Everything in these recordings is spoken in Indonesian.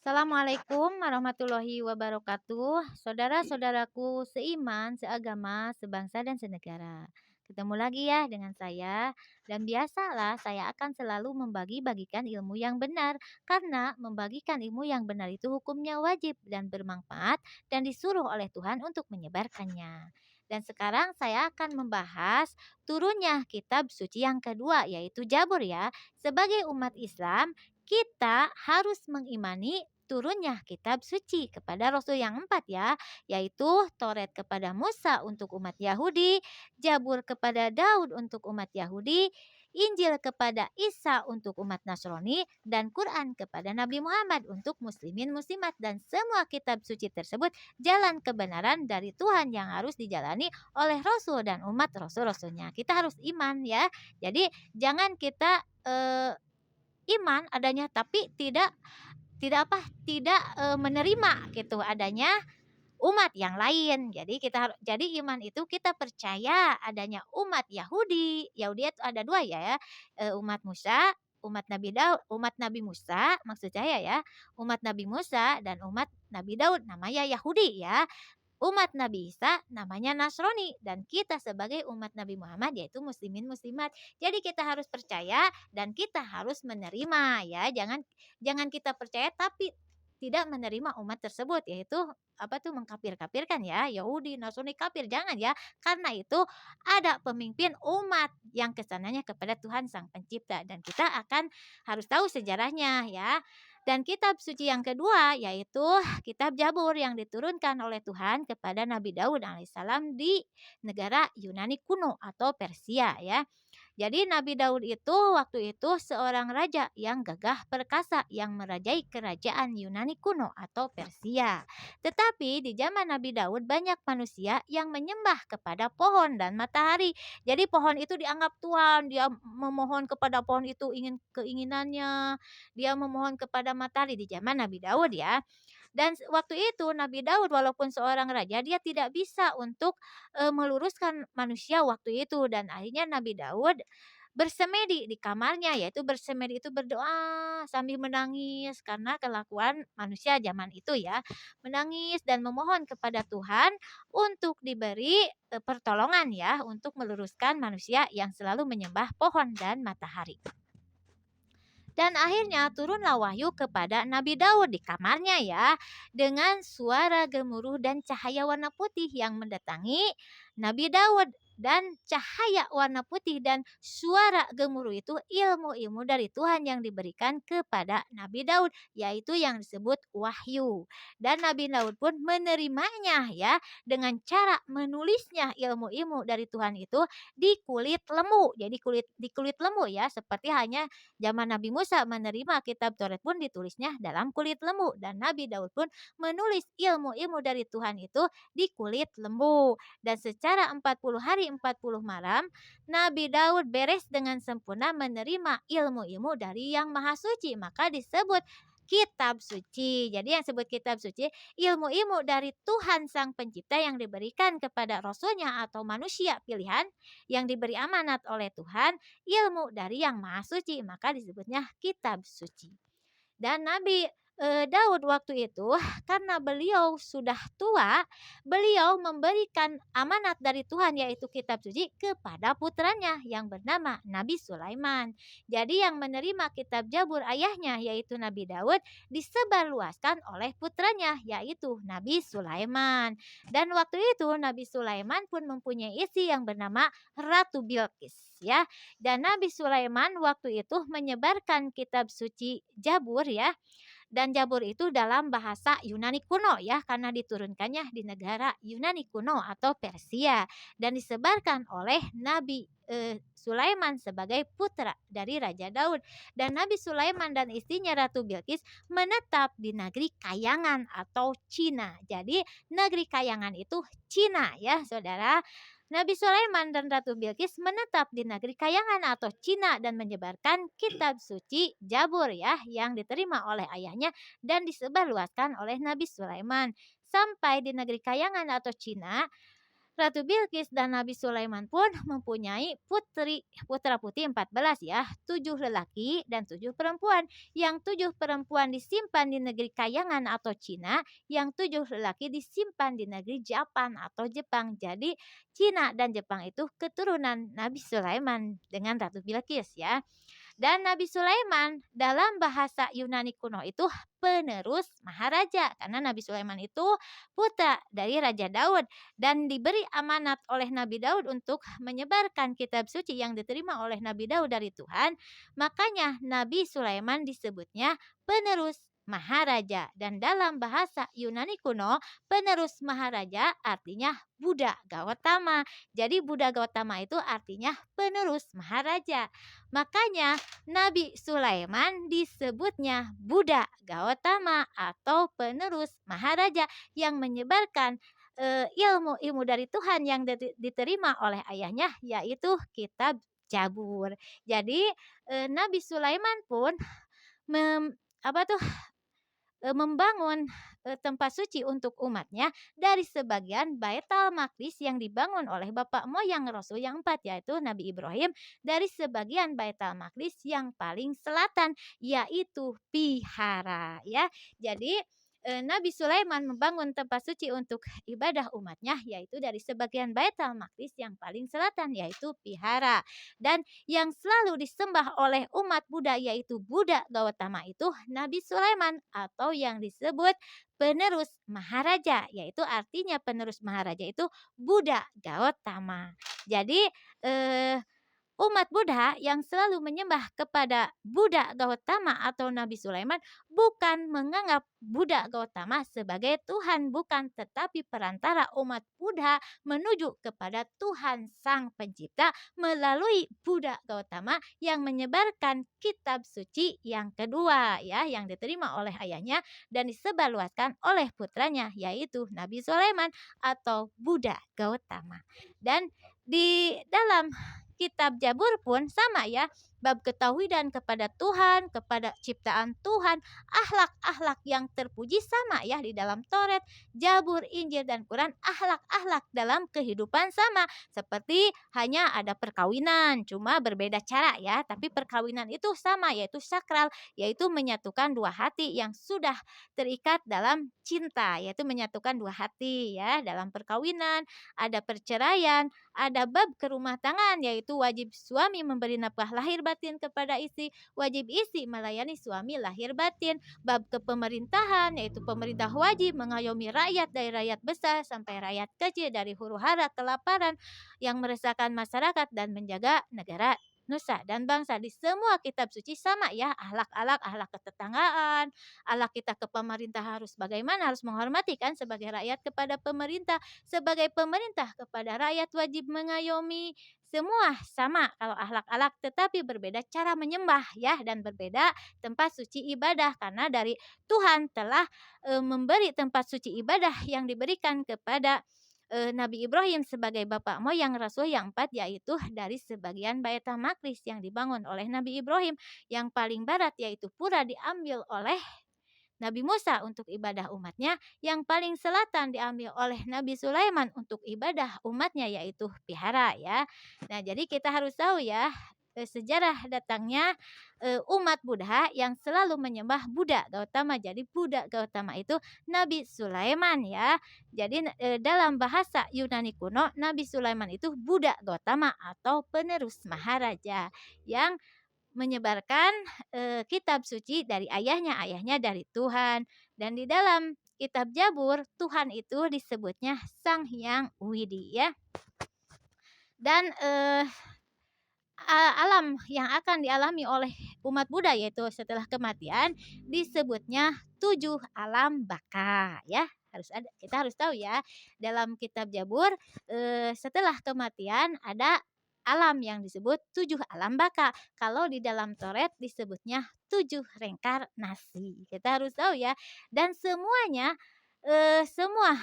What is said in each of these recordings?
Assalamualaikum warahmatullahi wabarakatuh. Saudara-saudaraku seiman, seagama, sebangsa dan senegara. Ketemu lagi ya dengan saya. Dan biasalah saya akan selalu membagi-bagikan ilmu yang benar. Karena membagikan ilmu yang benar itu hukumnya wajib dan bermanfaat dan disuruh oleh Tuhan untuk menyebarkannya. Dan sekarang saya akan membahas turunnya kitab suci yang kedua yaitu Jabur ya. Sebagai umat Islam kita harus mengimani turunnya kitab suci kepada Rasul yang empat ya, yaitu Taurat kepada Musa untuk umat Yahudi, Jabur kepada Daud untuk umat Yahudi, Injil kepada Isa untuk umat Nasrani, dan Quran kepada Nabi Muhammad untuk muslimin muslimat. Dan semua kitab suci tersebut jalan kebenaran dari Tuhan yang harus dijalani oleh Rasul dan umat Rasul-Rasulnya. Kita harus iman ya. Jadi jangan kita iman adanya tapi tidak menerima gitu adanya umat yang lain. Jadi iman itu kita percaya adanya umat Yahudi. Yahudi itu ada dua ya, umat Musa, umat Nabi Musa maksud saya ya, umat Nabi Musa dan umat Nabi Daud namanya Yahudi ya. Umat Nabi Isa namanya Nasrani dan kita sebagai umat Nabi Muhammad yaitu muslimin muslimat. Jadi kita harus percaya dan kita harus menerima ya. Jangan kita percaya tapi tidak menerima umat tersebut yaitu mengkafir-kafirkan ya. Yahudi, Nasrani kafir jangan ya. Karena itu ada pemimpin umat yang kesananya kepada Tuhan Sang Pencipta dan kita akan harus tahu sejarahnya ya. Dan kitab suci yang kedua yaitu kitab Jabur yang diturunkan oleh Tuhan kepada Nabi Daud alaihissalam di negara Yunani kuno atau Persia ya. Jadi Nabi Daud itu waktu itu seorang raja yang gagah perkasa yang merajai kerajaan Yunani kuno atau Persia. Tetapi di zaman Nabi Daud banyak manusia yang menyembah kepada pohon dan matahari. Jadi pohon itu dianggap Tuhan, dia memohon kepada pohon itu ingin keinginannya, dia memohon kepada matahari di zaman Nabi Daud ya. Dan waktu itu Nabi Daud walaupun seorang raja dia tidak bisa untuk meluruskan manusia waktu itu dan akhirnya Nabi Daud bersemedi di kamarnya yaitu bersemedi itu berdoa sambil menangis karena kelakuan manusia zaman itu ya. Menangis dan memohon kepada Tuhan untuk diberi pertolongan ya untuk meluruskan manusia yang selalu menyembah pohon dan matahari. Dan akhirnya turunlah wahyu kepada Nabi Daud di kamarnya ya. Dengan suara gemuruh dan cahaya warna putih yang mendatangi Nabi Daud. Dan cahaya warna putih dan suara gemuruh itu ilmu-ilmu dari Tuhan yang diberikan kepada Nabi Daud. Yaitu yang disebut wahyu. Dan Nabi Daud pun menerimanya ya. Dengan cara menulisnya ilmu-ilmu dari Tuhan itu di kulit lembu. Jadi di kulit lembu ya. Seperti hanya zaman Nabi Musa menerima kitab Taurat pun ditulisnya dalam kulit lembu dan Nabi Daud pun menulis ilmu-ilmu dari Tuhan itu di kulit lembu. Dan secara 40 hari 40 malam Nabi Daud beres dengan sempurna menerima ilmu-ilmu dari Yang Maha Suci, maka disebut kitab suci. Jadi yang sebut kitab suci ilmu-ilmu dari Tuhan Sang Pencipta yang diberikan kepada rasulnya atau manusia pilihan yang diberi amanat oleh Tuhan, ilmu dari Yang Maha Suci, maka disebutnya kitab suci. Dan Nabi Daud waktu itu karena beliau sudah tua, beliau memberikan amanat dari Tuhan yaitu kitab suci kepada putranya yang bernama Nabi Sulaiman. Jadi yang menerima kitab Jabur ayahnya yaitu Nabi Daud disebarluaskan oleh putranya yaitu Nabi Sulaiman. Dan waktu itu Nabi Sulaiman pun mempunyai istri yang bernama Ratu Bilqis ya. Dan Nabi Sulaiman waktu itu menyebarkan kitab suci Jabur ya. Dan Jabur itu dalam bahasa Yunani kuno ya karena diturunkannya di negara Yunani kuno atau Persia dan disebarkan oleh Nabi Sulaiman sebagai putra dari Raja Daud. Dan Nabi Sulaiman dan istrinya Ratu Bilqis menetap di negeri Kayangan atau Cina. Jadi negeri Kayangan itu Cina ya saudara. Nabi Sulaiman dan Ratu Bilqis menetap di negeri Kayangan atau Cina dan menyebarkan kitab suci Jabur ya yang diterima oleh ayahnya dan disebarluaskan oleh Nabi Sulaiman. Sampai di negeri Kayangan atau Cina, Ratu Bilqis dan Nabi Sulaiman pun mempunyai putra-putri 14 ya, 7 lelaki dan 7 perempuan. Yang 7 perempuan disimpan di negeri Kayangan atau Cina, yang 7 lelaki disimpan di negeri Japan atau Jepang. Jadi Cina dan Jepang itu keturunan Nabi Sulaiman dengan Ratu Bilqis ya. Dan Nabi Sulaiman dalam bahasa Yunani kuno itu penerus maharaja, karena Nabi Sulaiman itu putra dari Raja Daud dan diberi amanat oleh Nabi Daud untuk menyebarkan kitab suci yang diterima oleh Nabi Daud dari Tuhan. Makanya Nabi Sulaiman disebutnya penerus maharaja, dan dalam bahasa Yunani kuno penerus maharaja artinya Buddha Gautama. Jadi Buddha Gautama itu artinya penerus maharaja. Makanya Nabi Sulaiman disebutnya Buddha Gautama atau penerus maharaja yang menyebarkan ilmu-ilmu dari Tuhan yang diterima oleh ayahnya, yaitu kitab Jabur. Jadi Nabi Sulaiman pun mem, apa tuh membangun tempat suci untuk umatnya dari sebagian Baitul Maqdis yang dibangun oleh bapak moyang Rasul yang 4, yaitu Nabi Ibrahim, dari sebagian Baitul Maqdis yang paling selatan, yaitu Pihara ya. Jadi Nabi Sulaiman membangun tempat suci untuk ibadah umatnya, yaitu dari sebagian Baitul Maqdis yang paling selatan, yaitu Pihara. Dan yang selalu disembah oleh umat Buddha, yaitu Buddha Gautama, itu Nabi Sulaiman atau yang disebut penerus maharaja, yaitu artinya penerus maharaja itu Buddha Gautama. Jadi umat Buddha yang selalu menyembah kepada Buddha Gautama atau Nabi Sulaiman bukan menganggap Buddha Gautama sebagai Tuhan, bukan, tetapi perantara umat Buddha menuju kepada Tuhan Sang Pencipta melalui Buddha Gautama yang menyebarkan kitab suci yang kedua ya, yang diterima oleh ayahnya dan disebarluaskan oleh putranya, yaitu Nabi Sulaiman atau Buddha Gautama. Dan di dalam kitab Jabur pun sama ya, bab ketauhidan kepada Tuhan, kepada ciptaan Tuhan, akhlak-akhlak yang terpuji sama ya di dalam Taurat, Jabur, Injil dan Quran, akhlak-akhlak dalam kehidupan sama. Seperti hanya ada perkawinan, cuma berbeda cara ya, tapi perkawinan itu sama, yaitu sakral, yaitu menyatukan dua hati yang sudah terikat dalam cinta, yaitu menyatukan dua hati ya dalam perkawinan. Ada perceraian, ada bab kerumah tangan, yaitu wajib suami memberi nafkah lahir batin kepada istri, wajib istri melayani suami lahir batin. Bab kepemerintahan, yaitu pemerintah wajib mengayomi rakyat dari rakyat besar sampai rakyat kecil, dari huru hara kelaparan yang meresahkan masyarakat dan menjaga negara nusa dan bangsa. Di semua kitab suci sama ya, akhlak ketetanggaan, akhlak kita ke pemerintah harus bagaimana, harus menghormati kan sebagai rakyat kepada pemerintah, sebagai pemerintah kepada rakyat wajib mengayomi. Semua sama kalau akhlak-akhlak, tetapi berbeda cara menyembah ya, dan berbeda tempat suci ibadah, karena dari Tuhan telah memberi tempat suci ibadah yang diberikan kepada Nabi Ibrahim sebagai bapak moyang Rasul yang 4, yaitu dari sebagian Baitul Maqdis yang dibangun oleh Nabi Ibrahim. Yang paling barat yaitu pura diambil oleh Nabi Musa untuk ibadah umatnya, yang paling selatan diambil oleh Nabi Sulaiman untuk ibadah umatnya, yaitu Pihara ya. Nah, jadi kita harus tahu ya sejarah datangnya umat Buddha yang selalu menyembah Buddha Gautama. Jadi Buddha Gautama itu Nabi Sulaiman ya. Jadi dalam bahasa Yunani kuno Nabi Sulaiman itu Buddha Gautama atau penerus maharaja yang menyebarkan kitab suci dari ayahnya dari Tuhan. Dan di dalam kitab Jabur, Tuhan itu disebutnya Sang Hyang Widi ya. Dan alam yang akan dialami oleh umat Buddha, yaitu setelah kematian, disebutnya 7 alam baka ya. Kita harus tahu ya, dalam kitab Jabur setelah kematian ada alam yang disebut 7 alam baka. Kalau di dalam Taurat disebutnya 7 reinkarnasi. Kita harus tahu ya. Dan semuanya semua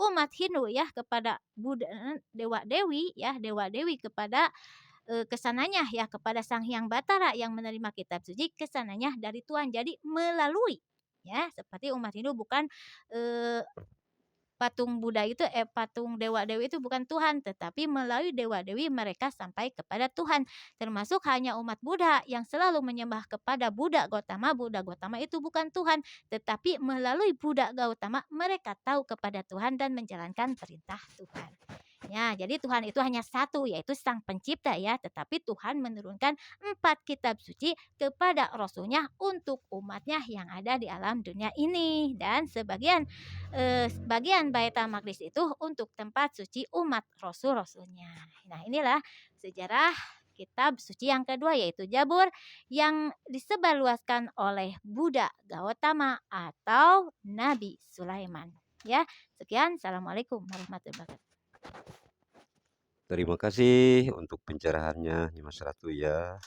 umat Hindu ya kepada Buddha, dewa dewi ya, dewa dewi kepada kesananya ya, kepada Sang Hyang Batara yang menerima kitab suci, kesananya dari Tuhan. Jadi melalui ya, seperti umat Hindu bukan patung Buddha itu patung dewa-dewi itu bukan Tuhan, tetapi melalui dewa-dewi mereka sampai kepada Tuhan. Termasuk hanya umat Buddha yang selalu menyembah kepada Buddha Gautama. Buddha Gautama itu bukan Tuhan, tetapi melalui Buddha Gautama mereka tahu kepada Tuhan dan menjalankan perintah Tuhan. Ya, jadi Tuhan itu hanya satu, yaitu Sang Pencipta ya. Tetapi Tuhan menurunkan 4 kitab suci kepada Rasulnya untuk umatnya yang ada di alam dunia ini. Dan sebagian Baitul Maqdis itu untuk tempat suci umat Rasul-Rasulnya. Nah, inilah sejarah kitab suci yang kedua, yaitu Jabur, yang disebarluaskan oleh Buddha Gautama atau Nabi Sulaiman. Ya, sekian. Assalamualaikum warahmatullahi wabarakatuh. Terima kasih untuk pencerahannya Nyimas Ratu ya.